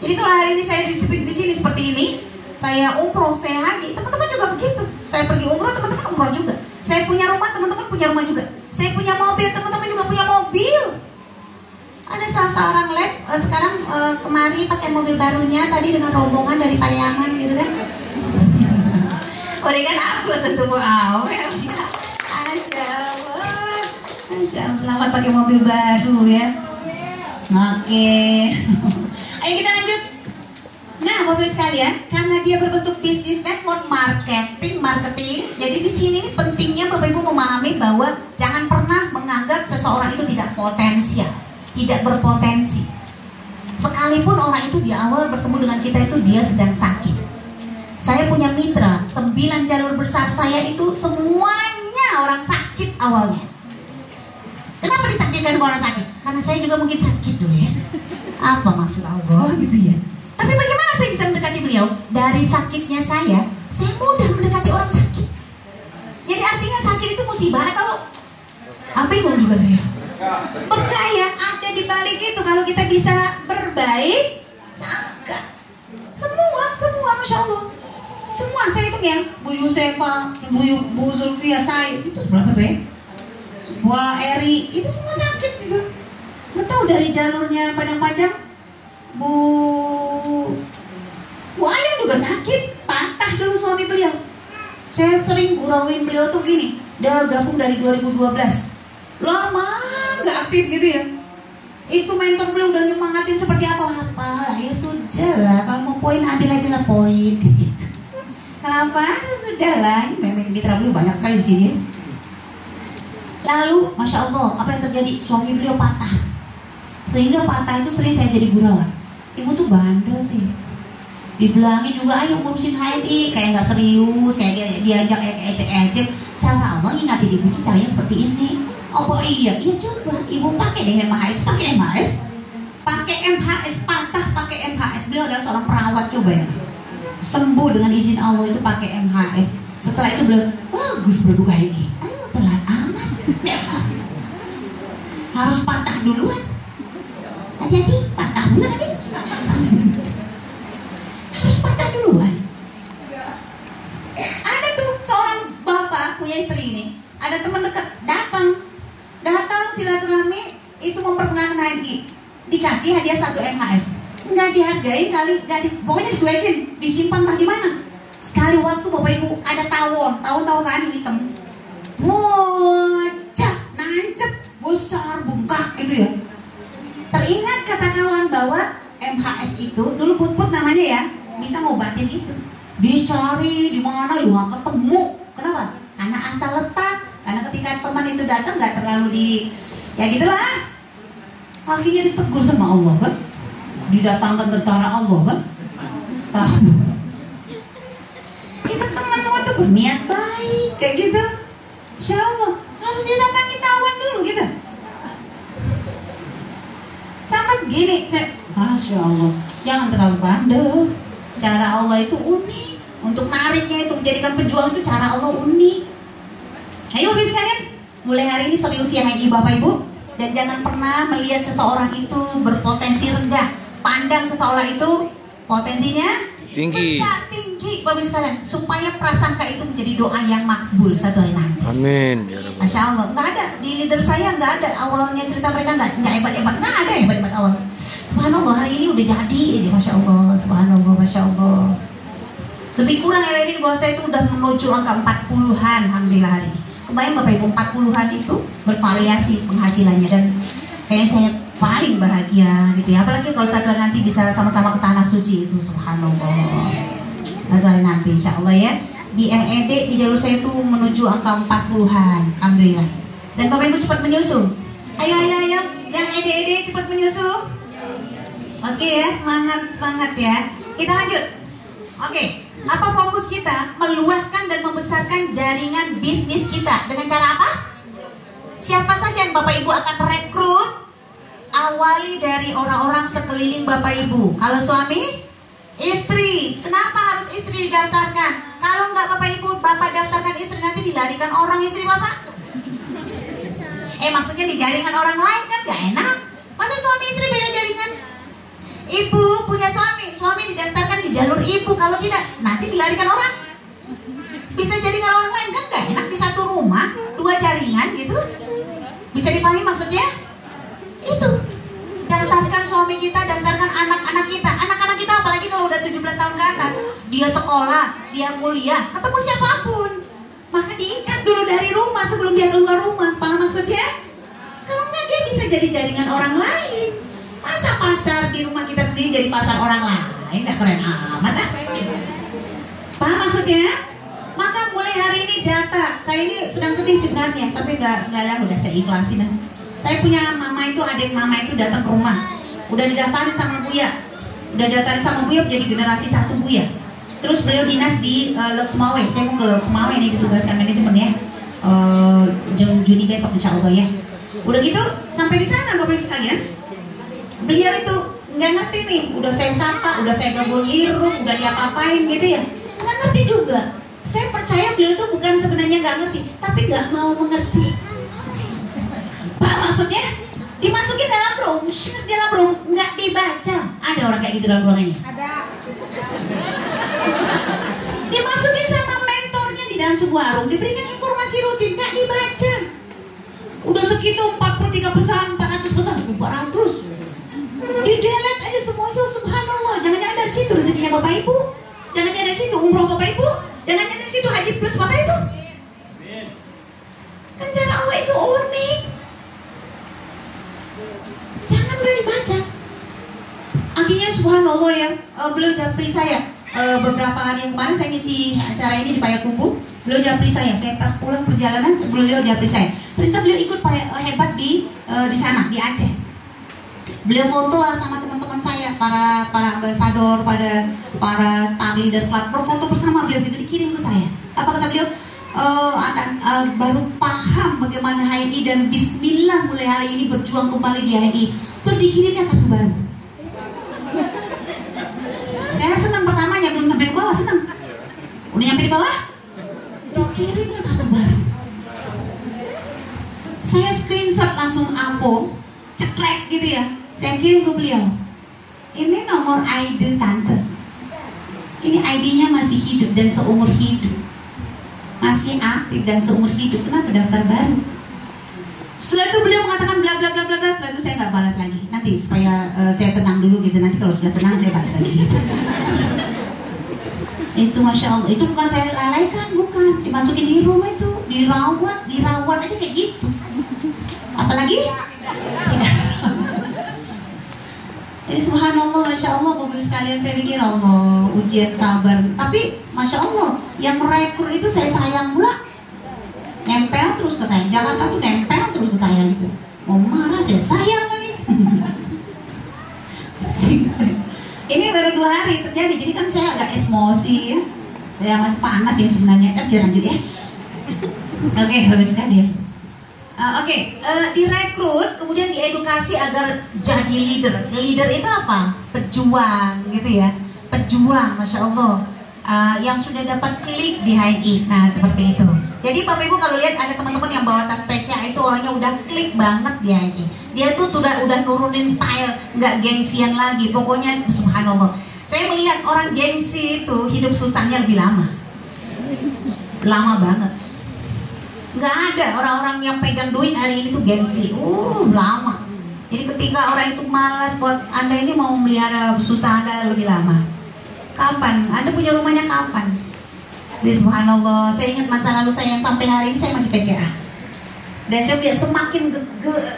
Jadi kalau hari ini saya di sini seperti ini, saya umroh, saya haji, teman-teman juga begitu. Saya pergi umroh, teman-teman umroh juga. Saya punya rumah, teman-teman punya rumah juga. Saya punya mobil, teman-teman juga punya mobil. Ada salah seorang lab sekarang kemari pakai mobil barunya tadi dengan rombongan dari Pariaman gitu kan. Udah kan aku sentuh wow. Masya Allah, selamat pakai mobil baru ya. Oke. Ayo kita lanjut. Nah, Bapak sekalian, karena dia berbentuk bisnis network marketing. Jadi di sini pentingnya Bapak Ibu memahami bahwa jangan pernah menganggap seseorang itu tidak potensial, tidak berpotensi. Sekalipun orang itu di awal bertemu dengan kita itu dia sedang sakit. Saya punya mitra, 9 jalur besar saya itu semuanya orang sakit awalnya. Kenapa ditakdirkan orang sakit? Karena saya juga mungkin sakit dulu ya. Apa maksud Allah gitu ya? Tapi bagaimana saya bisa mendekati beliau? Dari sakitnya saya mudah mendekati orang sakit. Jadi artinya sakit itu musibah atau apa bingung juga saya. Berkah ya, ada di balik itu kalau kita bisa berbaik sangka. Semua Masya Allah. Semua saya hitung ya, Bu Yusefa, Bu Zulfia saya, itu berapa tuh ya? Bu Eri, itu semua sakit gitu. Nggak tahu dari jalurnya Padang Panjang, Bu Ayah juga sakit, patah dulu suami beliau. Saya sering gurauin beliau tuh gini, dia gabung dari 2012, lama nggak aktif gitu ya. Itu mentor beliau udah nyemangatin seperti apa ya sudah lah, kalau mau poin ambil aja lah poin gitu. Kenapa? Sudah lah, memang mitra beliau banyak sekali di sini. Lalu, Masya Allah, apa yang terjadi? Suami beliau patah. Sehingga patah itu sering saya jadi gurauan. Ibu tuh bandel sih. Dibilangin juga, ayo ngurusin HNI, kayak nggak serius, kayak diajak ecek-ecek. Cara Allah ingatin ibu tuh caranya seperti ini. Oh iya coba, ibu pakai deh MHS, pakai MHS, patah pakai MHS. Beliau adalah seorang perawat, coba ya. Sembuh dengan izin Allah itu pakai MHS. Setelah itu beliau, bagus produk HNI. Aduh, telat amat. Harus patah duluan. Hati-hati, patah duluan nanti. Harus patah duluan. Ada tuh seorang bapak punya istri ini, ada teman dekat datang silaturahmi itu memperkenalkan HNI, dikasih hadiah 1 MHS, nggak dihargain kali, pokoknya dicuekin, disimpan entah di mana. Sekali waktu Bapak Ibu ada tawon kan hitam, wocak, nancep, besar, bengkak gitu ya. Teringat kata kawan bahwa MHS itu dulu put namanya ya, bisa ngobatin itu. Dicari di mana ya nggak ketemu. Kenapa? Karena asal letak. Karena ketika teman itu datang nggak terlalu ya gitulah. Akhirnya ditegur sama Allah kan. Didatangkan tentara Allah kan. Kita teman waktu berniat baik kayak gitu. Insya Allah harus didatangi tawan dulu gitu. Sampai begini, Masya Allah, jangan terlalu bandel. Cara Allah itu unik. Untuk nariknya itu, menjadikan pejuang itu cara Allah unik. Ayo Bapak sekalian, mulai hari ini serius ya HNI Bapak Ibu. Dan jangan pernah melihat seseorang itu berpotensi rendah. Pandang seseorang itu potensinya tinggi Bapak sekalian. Supaya prasangka itu menjadi doa yang makbul satu hari nanti. Amin ya Rabbal. Masya Allah, nggak ada di leader saya, nggak ada awalnya cerita mereka nggak hebat-hebat, nggak ada hebat-hebat awal. Subhanallah, hari ini udah jadi ini, Masya Allah, Subhanallah, Masya Allah. Lebih kurang hari ini bahwa saya itu udah menuju angka 40-an, Alhamdulillah hari ini. Kebayang Bapak Ibu, 40-an itu bervariasi penghasilannya, dan kayaknya saya paling bahagia gitu ya. Apalagi kalau satu hari nanti bisa sama-sama ke tanah suci itu, Subhanallah. Satu hari nanti insya Allah ya. Di LED di jalur saya itu menuju angka 40-an, Alhamdulillah. Dan Bapak Ibu cepat menyusul. Ayo, yang ED cepat menyusul. Oke ya, semangat ya. Kita lanjut. Oke, apa fokus kita? Meluaskan dan membesarkan jaringan bisnis kita. Dengan cara apa? Siapa saja yang Bapak Ibu akan rekrut? Awali dari orang-orang sekeliling Bapak Ibu. Kalau suami, istri. Kenapa harus istri didaftarkan? Kalau nggak Bapak Ibu, Bapak daftarkan istri, nanti dilarikan orang istri Bapak. Maksudnya di jaringan orang lain kan gak enak. Masa suami istri beda jaringan? Ibu punya suami didaftarkan di jalur ibu, kalau tidak nanti dilarikan orang. Bisa jadi kalau orang lain kan gak enak di satu rumah, 2 jaringan gitu. Bisa dipahami maksudnya? Itu. Daftarkan suami kita, daftarkan anak-anak kita. Anak-anak kita apalagi kalau udah 17 tahun ke atas, dia sekolah, dia kuliah, ketemu siapapun, maka diikat dulu dari rumah sebelum dia keluar rumah. Paham maksudnya? Kalau enggak dia bisa jadi jaringan orang lain. Masa pasar di rumah kita sendiri jadi pasar orang lain? Gak keren amat ah. Paham maksudnya? Maka mulai hari ini data, saya ini sedang sedih sebenarnya, tapi gak lah, udah saya ikhlasin lah. Saya punya mama itu, adik mama itu datang ke rumah, udah didaftarin sama Buya, menjadi generasi 1 Buya. Terus beliau dinas di Lok Sumawe. Saya mau ke Lok Sumawe nih, ditugaskan manajemen ya, Juni besok insya Allah ya. Udah gitu sampai di sana Bapak Ibu sekalian, beliau itu nggak ngerti nih, udah saya sapa, udah saya gabung hirup, udah diapa-apain gitu ya, nggak ngerti juga. Saya percaya beliau itu bukan sebenarnya nggak ngerti, tapi nggak mau mengerti. Pak maksudnya dimasukin dalam room, nggak dibaca. Ada orang kayak gitu dalam ruangan ini? Ada. Dimasukin sama mentornya di dalam sebuah room, diberikan informasi rutin, nggak dibaca. Udah segitu 43 pesan, 400 pesan, 400. Di delete aja semuanya, subhanallah. Jangan-jangan dari situ rezekinya Bapak Ibu. Jangan-jangan dari situ umroh Bapak Ibu. Jangan-jangan dari situ haji plus Bapak Ibu. Kan cara Allah itu unik. Jangan boleh dibaca. Akhirnya subhanallah ya, beliau japri saya. Beberapa hari yang kemarin saya ngisi acara ini di Payakumbuh. Beliau japri saya pas pulang perjalanan beliau japri saya. Ternyata beliau ikut hebat di sana di Aceh. Beliau foto lah sama teman-teman saya, para ambasador, para star leader club, berfoto bersama beliau, gitu dikirim ke saya. Apa kata beliau? Baru paham bagaimana HNI dan bismillah mulai hari ini berjuang kembali di HNI. Terus dikirimnya kartu baru. Saya senang pertamanya, belum sampai ke bawah, senang. Udah nyampe di bawah, dikirimnya kartu baru. Saya screenshot langsung AVO, cekrek gitu ya. Saya kirim ke beliau. Ini nomor ID tante. Ini ID-nya masih hidup dan seumur hidup. Masih aktif dan seumur hidup. Kenapa daftar baru? Setelah itu beliau mengatakan bla bla bla bla bla. Setelah itu saya nggak balas lagi. Nanti supaya saya tenang dulu gitu. Nanti kalau sudah tenang saya balas lagi. Itu masya Allah. Itu bukan saya lalaikan, bukan. Dimasukin di rumah itu, dirawat aja kayak gitu. Apalagi? Jadi subhanallah, masya Allah, Bapak sekalian, saya pikir Allah ujian sabar. Tapi masya Allah, yang merekrut itu saya sayang pula. Nempel terus ke saya. Jakarta tuh nempel terus ke saya gitu. Mau marah saya sayang lagi. Ini baru 2 hari terjadi, jadi kan saya agak emosi ya. Saya masih panas ya sebenarnya. Tapi lanjut ya. Oke, Bapak sekalian. Direkrut, kemudian diedukasi agar jadi leader. Leader itu apa? Pejuang gitu ya. Pejuang, masya Allah. Yang sudah dapat klik di HNI. Nah seperti itu. Jadi Bapak Ibu kalau lihat ada teman-teman yang bawa tas PCA itu orangnya udah klik banget di HNI. Dia tuh udah nurunin style, nggak gengsian lagi. Pokoknya subhanallah. Saya melihat orang gengsi itu hidup susahnya lebih lama. Lama banget. Nggak ada orang-orang yang pegang duit hari ini tuh gengsi, lama. Jadi ketika orang itu malas buat Anda ini mau melihara susah Anda lebih lama. Kapan? Anda punya rumahnya kapan? Jadi subhanallah, saya ingat masa lalu saya yang sampai hari ini saya masih PCA. Dan saya lihat semakin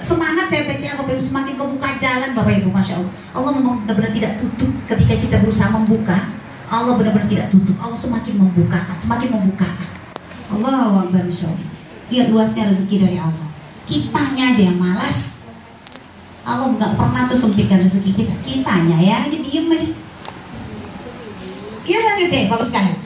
semangat saya PCA, Bapak Ibu, semakin kebuka jalan Bapak Ibu, masya Allah. Allah memang benar-benar tidak tutup ketika kita berusaha membuka. Allah benar-benar tidak tutup. Allah semakin membukakan, semakin membukakan. Allahu Akbar, masya Allah. Lihat luasnya rezeki dari Allah. Kitanya aja yang malas. Allah nggak pernah tuh sempitkan rezeki kita. Kitanya ya, ini diem aja. Kita lanjut deh, Bapak sekalian.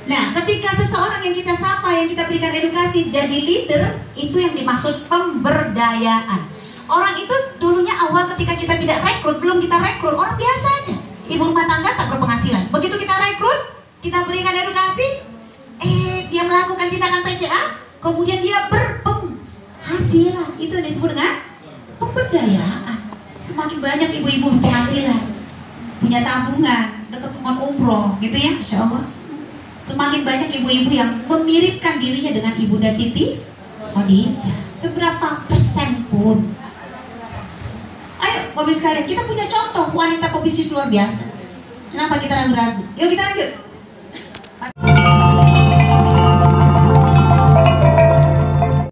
Nah, ketika seseorang yang kita sapa, yang kita berikan edukasi jadi leader, itu yang dimaksud pemberdayaan. Orang itu dulunya awal ketika kita tidak rekrut, belum kita rekrut, orang biasa aja. Ibu rumah tangga tak berpenghasilan. Begitu kita rekrut, kita berikan edukasi, dia melakukan tindakan PCA, kemudian dia berpenghasilan. Itu yang disebut dengan pemberdayaan. Semakin banyak ibu-ibu berpenghasilan, punya tabungan, udah ketemuan umroh, gitu ya, Masya Allah. Semakin banyak ibu-ibu yang memiripkan dirinya dengan Ibunda Siti Khadijah. Seberapa persen pun. Ayo, mobil sekalian, kita punya contoh wanita pebisnis luar biasa. Kenapa kita ragu-ragu? Yuk kita lanjut.